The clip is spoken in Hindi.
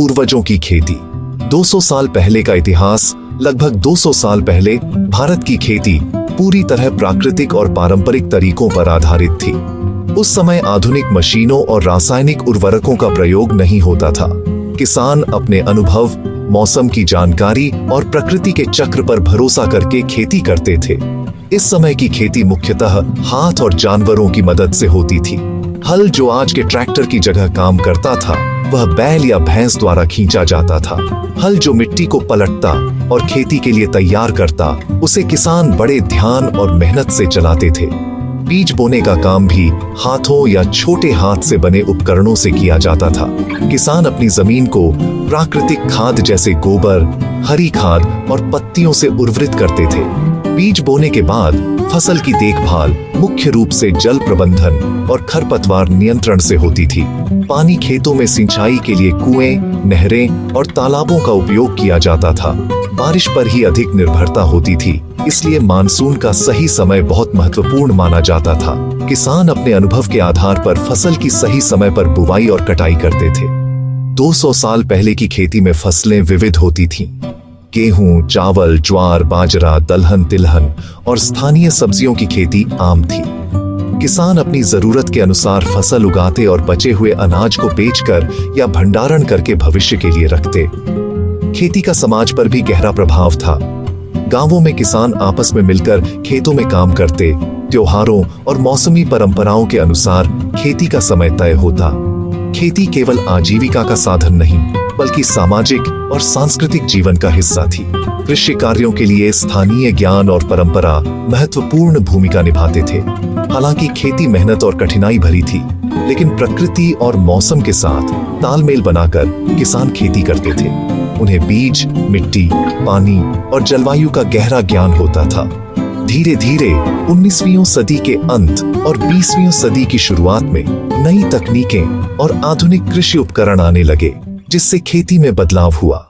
पूर्वजों की खेती। 200 साल पहले का इतिहास। लगभग 200 साल पहले भारत की खेती पूरी तरह प्राकृतिक और पारंपरिक तरीकों पर आधारित थी। उस समय आधुनिक मशीनों और रासायनिक उर्वरकों का प्रयोग नहीं होता था। किसान अपने अनुभव, मौसम की जानकारी और प्रकृति के चक्र पर भरोसा करके खेती करते थे। इस समय की खेती मुख्यतः हाथ और जानवरों की मदद से होती थी। हल, जो आज के ट्रैक्टर की जगह काम करता था, वह बैल या भैंस द्वारा खींचा जाता था। हल जो मिट्टी को पलटता और खेती के लिए तैयार करता, उसे किसान बड़े ध्यान और मेहनत से चलाते थे। बीज बोने का काम भी हाथों या छोटे हाथ से बने उपकरणों से किया जाता था। किसान अपनी जमीन को प्राकृतिक खाद जैसे गोबर, हरी खाद और पत्तियों से उर्वरित करते थे। बीज बोने के बाद फसल की देखभाल मुख्य रूप से जल प्रबंधन और खरपतवार नियंत्रण से होती थी। पानी खेतों में सिंचाई के लिए कुएं, नहरें और तालाबों का उपयोग किया जाता था। बारिश पर ही अधिक निर्भरता होती थी, इसलिए मानसून का सही समय बहुत महत्वपूर्ण माना जाता था। किसान अपने अनुभव के आधार पर फसल की सही समय पर बुवाई और कटाई करते थे। 200 साल पहले की खेती में फसलें विविध होती थीं। गेहूं, चावल, ज्वार, बाजरा, दलहन, तिलहन और स्थानीय सब्जियों की खेती आम थी। किसान अपनी जरूरत के अनुसार फसल उगाते और बचे हुए अनाज को बेचकर या भंडारण करके भविष्य के लिए रखते। खेती का समाज पर भी गहरा प्रभाव था। गांवों में किसान आपस में मिलकर खेतों में काम करते। त्योहारों और मौसमी परंपराओं के अनुसार खेती का समय तय होता। खेती केवल आजीविका का साधन नहीं, बल्कि सामाजिक और सांस्कृतिक जीवन का हिस्सा थी। कृषि कार्यों के लिए स्थानीय ज्ञान और परंपरा महत्वपूर्ण भूमिका निभाते थे। हालांकि खेती मेहनत और कठिनाई भरी थी, लेकिन प्रकृति और मौसम के साथ तालमेल बनाकर किसान खेती करते थे। उन्हें बीज, मिट्टी, पानी और जलवायु का गहरा ज्ञान होता था। धीरे धीरे 19वीं सदी के अंत और 20वीं सदी की शुरुआत में नई तकनीकें और आधुनिक कृषि उपकरण आने लगे, जिससे खेती में बदलाव हुआ।